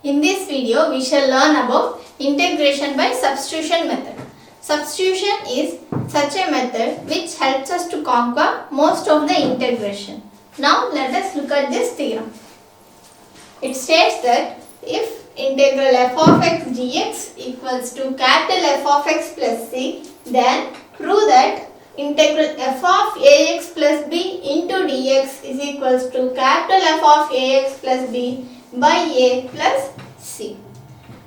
In this video, we shall learn about integration by substitution method. Substitution is such a method which helps us to conquer most of the integration. Now, let us look at this theorem. It states that if integral f of x dx equals to capital F of x plus c, then prove that integral f of ax plus b into dx is equals to capital F of ax plus b by a plus c.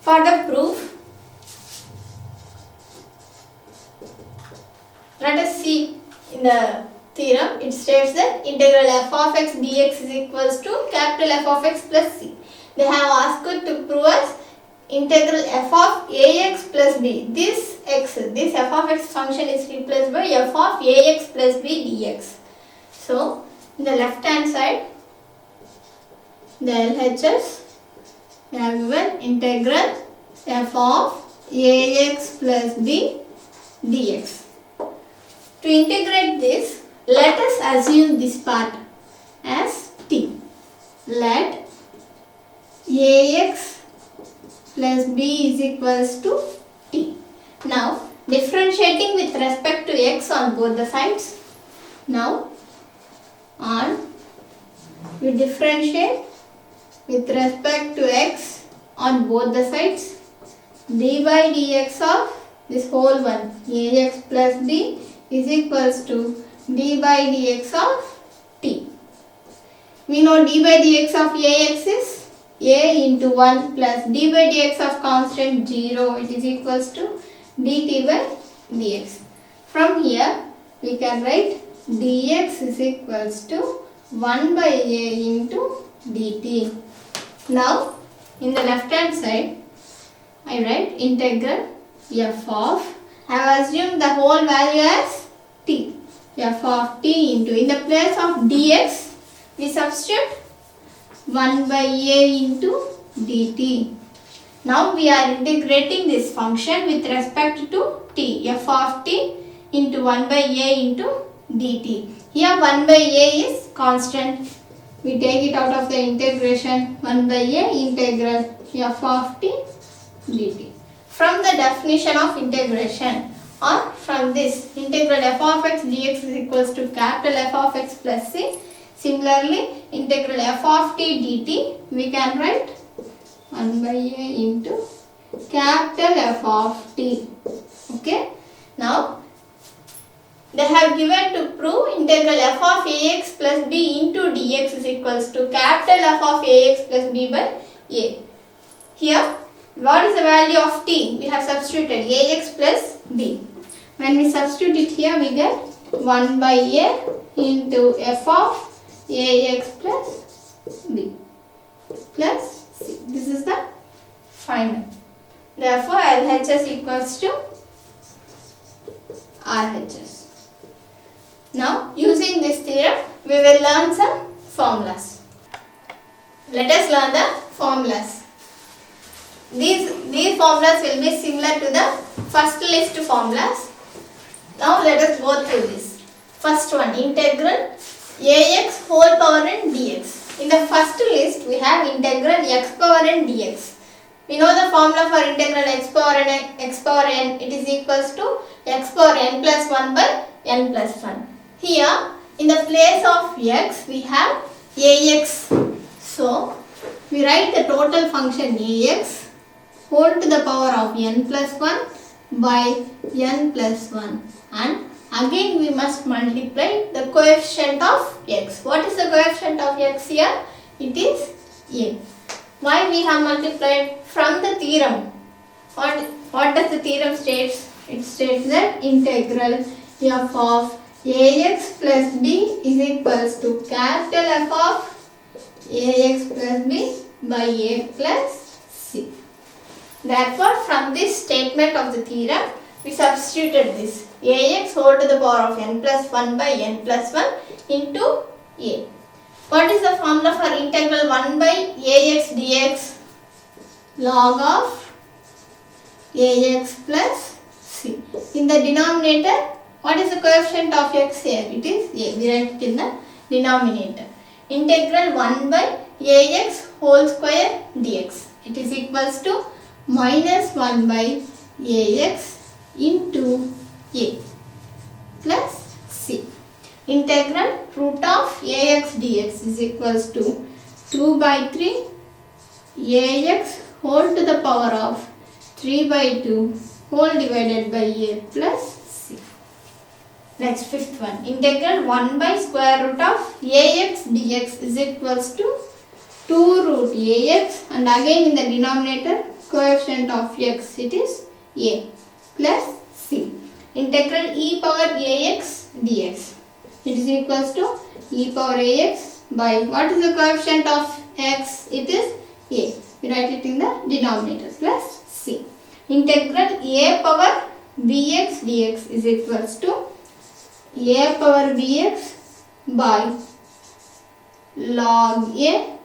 For the proof, let us see in the theorem. It states that integral f of x dx is equals to capital F of x plus c. They have asked to prove us integral f of ax plus b. This f of x function is replaced by f of ax plus b dx. So, in the left hand side, the LHS, we have given integral f of ax plus b dx. To integrate this, let us assume this part as t. Let ax plus b is equals to t. Now, differentiating with respect to x on both the sides. Now, we differentiate with respect to x on both the sides. D by dx of this whole one, ax plus b, is equals to d by dx of t. We know d by dx of ax is a into 1 plus d by dx of constant 0. It is equals to dt by dx. From here, we can write dx is equals to 1 by a into dt. Now, in the left hand side, I write integral f of, I have assumed the whole value as t. F of t into, in the place of dx, we substitute 1 by a into dt. Now, we are integrating this function with respect to t, f of t into 1 by a into dt. Here 1 by a is constant. We take it out of the integration, 1 by a integral f of t dt. From the definition of integration, or from this, integral f of x dx is equals to capital F of x plus c. Similarly, integral f of t dt, we can write 1 by a into capital F of t. Okay. Now, they have given to prove integral f of ax plus b into dx is equals to capital F of ax plus b by a. Here, what is the value of t? We have substituted ax plus b. When we substitute it here, we get 1 by a into f of ax plus b plus c. This is the final. Therefore, LHS equals to RHS. Now, using this theorem, we will learn some formulas. Let us learn the formulas. These formulas will be similar to the first list formulas. Now, let us go through this. First one, integral ax whole power n dx. In the first list, we have integral x power n dx. We know the formula for integral x power n, it is equals to x power n plus 1 by n plus 1. Here, in the place of x, we have ax. So, we write the total function ax whole to the power of n plus 1 by n plus 1. And again, we must multiply the coefficient of x. What is the coefficient of x here? It is a. Why we have multiplied? From the theorem. What does the theorem states? It states that integral f of ax plus b is equals to capital F of ax plus b by a plus c. Therefore, from this statement of the theorem, we substituted this ax whole to the power of n plus 1 by n plus 1 into a. What is the formula for integral 1 by ax dx? Log of ax plus c. In the denominator, what is the coefficient of x here? It is a. We write it in the denominator. Integral 1 by ax whole square dx. It is equals to minus 1 by ax into a plus c. Integral root of ax dx is equals to 2 by 3 ax whole to the power of 3 by 2 whole divided by a plus c. Next, fifth one. Integral 1 by square root of ax dx is equals to 2 root ax, and again in the denominator coefficient of x, it is a plus c. Integral e power ax dx, it is equals to e power ax by, what is the coefficient of x? It is a. We write it in the denominator plus c. Integral a power bx dx is equals to a power bx by log a.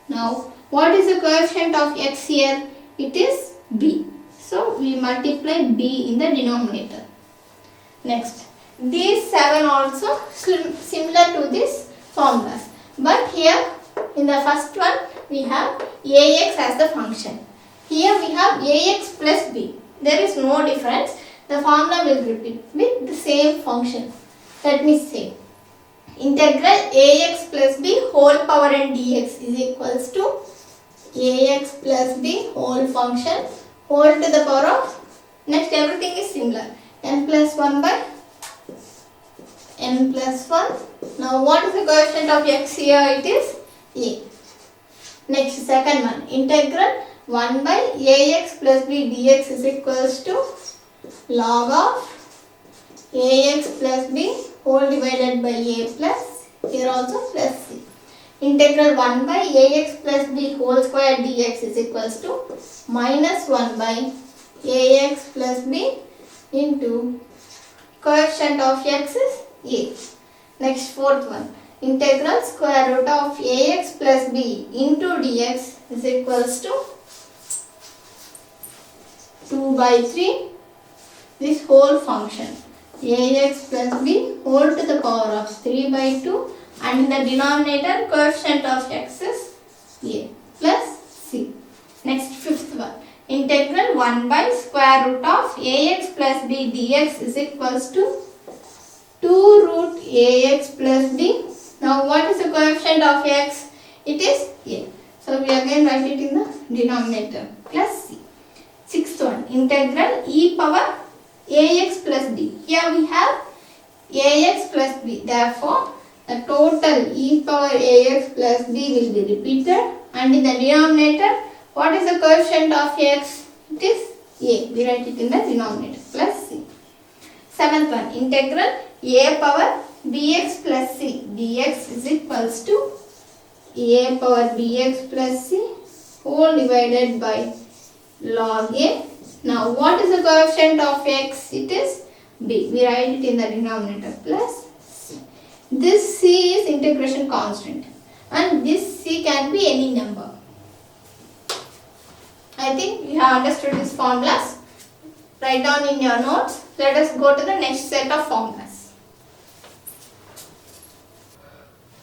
Now, what is the coefficient of x here? It is b. So, we multiply b in the denominator. Next, these 7 also similar to this formulas. But here, in the first one, we have ax as the function. Here we have ax plus b. There is no difference. The formula will repeat with the same function. Let me say. Integral ax plus b whole power n dx is equals to ax plus b whole function whole to the power of, next everything is similar, n plus 1 by n plus 1. Now what is the coefficient of x here? It is a. Next, second one. Integral 1 by ax plus b dx is equals to log of ax plus b whole divided by a plus, here also plus c. Integral 1 by ax plus b whole square dx is equals to minus 1 by ax plus b into coefficient of x is a. Next, fourth one. Integral square root of ax plus b into dx is equals to 2 by 3 this whole function ax plus b whole to the power of 3 by 2, and in the denominator coefficient of x is a plus c. Next, fifth one. Integral 1 by square root of ax plus b dx is equals to 2 root ax plus b. Now what is the coefficient of x? It is a. So we again write it in the denominator plus c. Sixth one. Integral e power ax plus b. Here we have ax plus b. Therefore, the total e power ax plus b will be repeated, and in the denominator, what is the coefficient of x? It is a. We write it in the denominator plus c. Seventh one. Integral a power bx plus c dx is equals to a power bx plus c whole divided by log a. Now, what is the coefficient of x? It is b. We write it in the denominator plus c. This c is integration constant, and this c can be any number. I think you have understood these formulas. Write down in your notes. Let us go to the next set of formulas.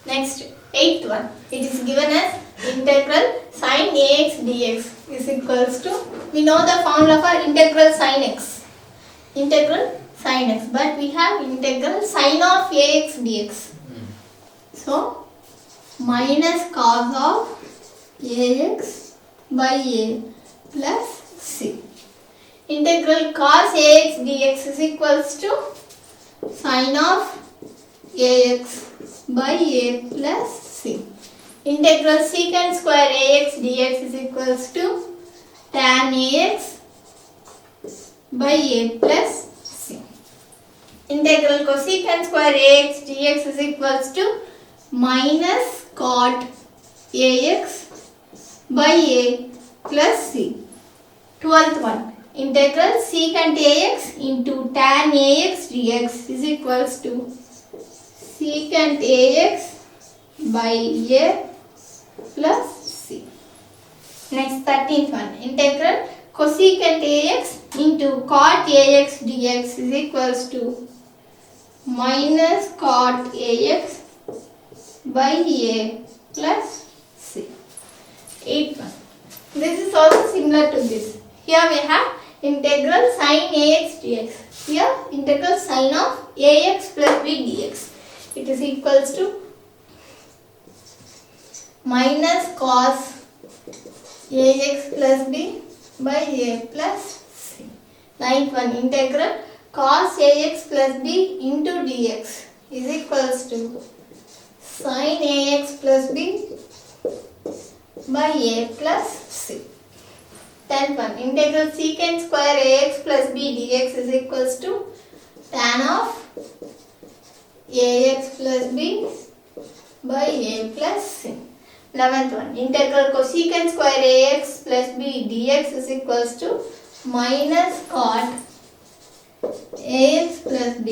Next, eighth one. It is given as integral sin ax dx is equals to, we know the formula for integral sin x. Integral sin x, but we have integral sin of ax dx. So, minus cos of ax by a plus c. Integral cos ax dx is equals to sin of ax by a plus c. Integral secant square ax dx is equals to tan ax by a plus c. Integral cosecant square ax dx is equals to minus cot ax by a plus c. 12th one. Integral secant ax into tan ax dx is equals to secant ax by a plus c. Next, 13th one. Integral cosecant ax into cot ax dx is equals to minus cot ax by a plus c. 8th one. This is also similar to this. Here we have integral sin ax dx. Here integral sin of ax plus b dx. It is equals to minus cos ax plus b by a plus c. Ninth one, integral cos ax plus b into dx is equals to sin ax plus b by a plus c. 10th one, integral secant square ax plus b dx is equals to tan of ax plus b by a plus c. 11th one, integral cosecant square ax plus b dx is equals to minus cot ax plus b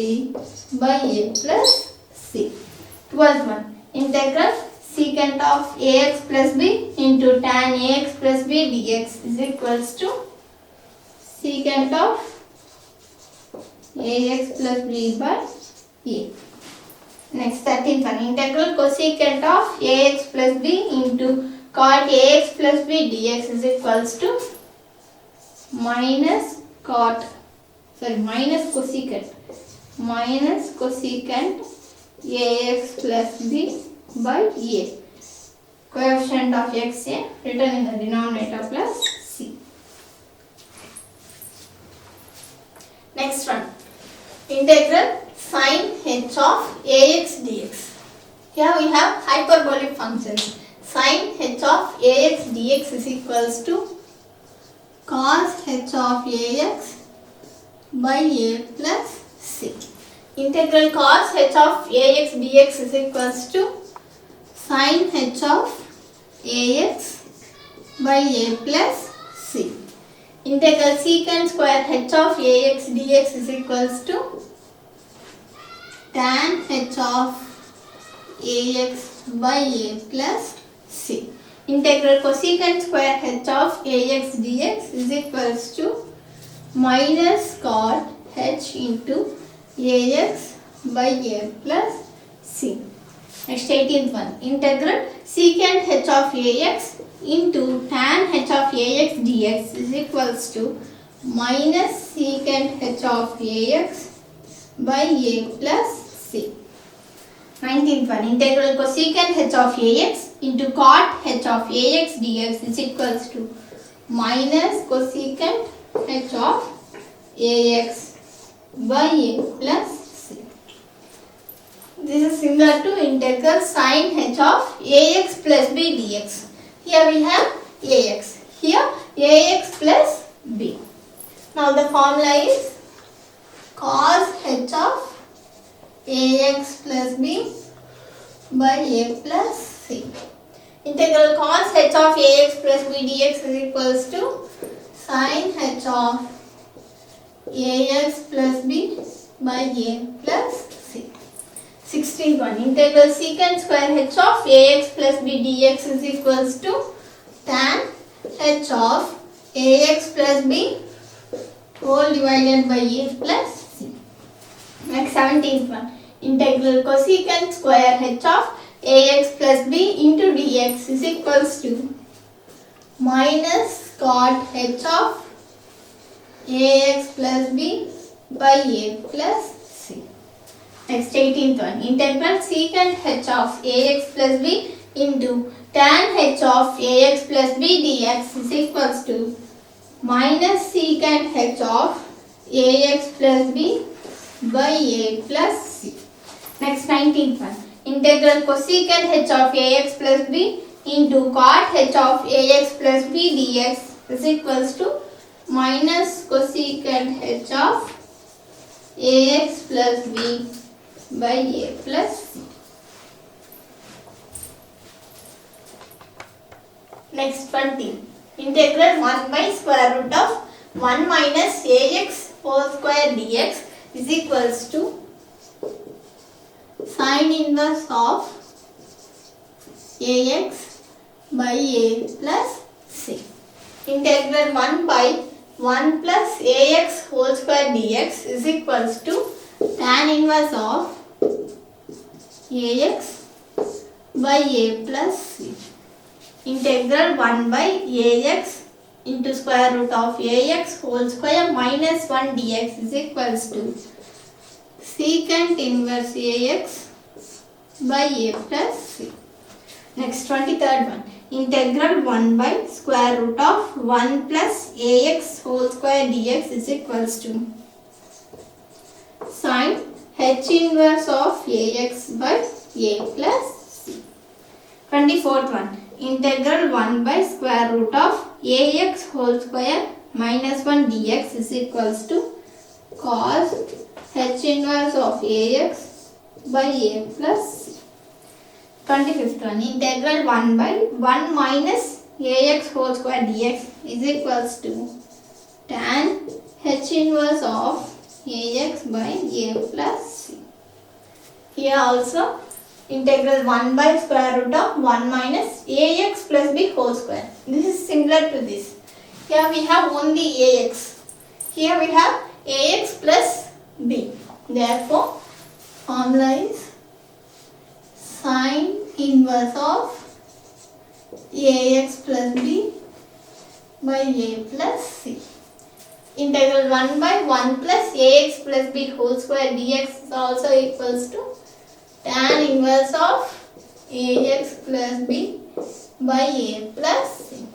by a plus c. 12th one, integral secant of ax plus b into tan ax plus b dx is equals to secant of ax plus b by a. Next 13th one, integral cosecant of ax plus b into cot ax plus b dx is equals to minus cosecant ax plus b by a. Coefficient of x a written in the denominator plus c. Next one, integral sin h of ax dx. Here we have hyperbolic functions. Sin h of ax dx is equals to cos h of ax by a plus c. Integral cos h of ax dx is equals to sin h of ax by a plus c. Integral secant square h of ax dx is equals to tan h of ax by a plus c. Integral cosecant square h of ax dx is equals to minus cot h into ax by a plus c. Next 18th one, integral secant h of ax into tan h of ax dx is equals to minus secant h of ax by a plus c. 19th one, integral cosecant h of ax into cot h of ax dx is equals to minus cosecant h of ax by a plus c. This is similar to integral sin h of ax plus b dx. Here we have ax. Here ax plus b. Now the formula is cos h of ax plus b by a plus c. Integral cos h of ax plus b dx is equals to sin h of ax plus b by a plus c. 16th one, integral secant square h of ax plus b dx is equals to tan h of ax plus b whole divided by a plus c. Next 17th one, integral cosecant square h of ax plus b into dx is equals to minus cot h of ax plus b by a plus c. Next 18th one, integral secant h of ax plus b into tan h of ax plus b dx is equals to minus secant h of ax plus b by a plus c. Next 19th one, integral cosecant h of ax plus b into cot h of ax plus b dx is equals to minus cosecant h of ax plus b by a plus c. Next 20, integral 1 by square root of 1 minus ax whole square dx is equals to sin inverse of ax by a plus c. Integral 1 by 1 plus ax whole square dx is equals to tan inverse of ax by a plus c. Integral 1 by ax into square root of ax whole square minus 1 dx is equals to secant inverse ax by a plus c. Next 23rd one. Integral 1 by square root of 1 plus ax whole square dx is equals to sin h inverse of ax by a plus c. 24th one. Integral 1 by square root of ax whole square minus 1 dx is equals to cos h inverse of ax by a plus c. 25th one. Integral 1 by 1 minus ax whole square dx is equals to tan h inverse of ax by a plus c. Here also integral 1 by square root of 1 minus ax plus b whole square. This is similar to this. Here we have only ax. Here we have ax plus b. Therefore, formula is sin inverse of ax plus b by a plus c. Integral 1 by 1 plus ax plus b whole square dx is also equals to tan inverse of ax plus b by a plus c.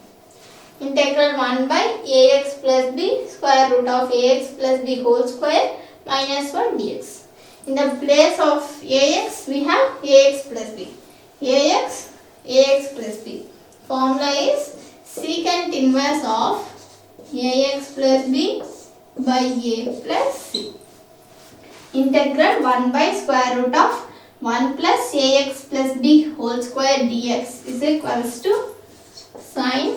Integral 1 by ax plus b square root of ax plus b whole square minus 1 dx. In the place of ax we have ax plus b. ax plus b. Formula is secant inverse of ax plus b by a plus c. Integral 1 by square root of 1 plus ax plus b whole square dx is equals to sin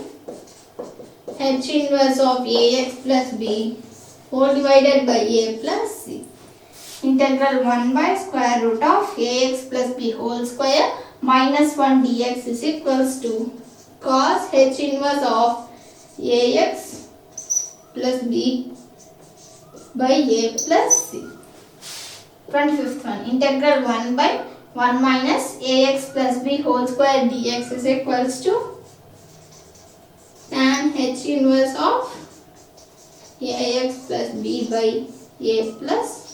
h inverse of ax plus b whole divided by a plus c. Integral 1 by square root of ax plus b whole square minus 1 dx is equals to cos h inverse of ax plus b by a plus c. 25th one. Integral 1 by 1 minus ax plus b whole square dx is equals to tan h inverse of ax plus b by a plus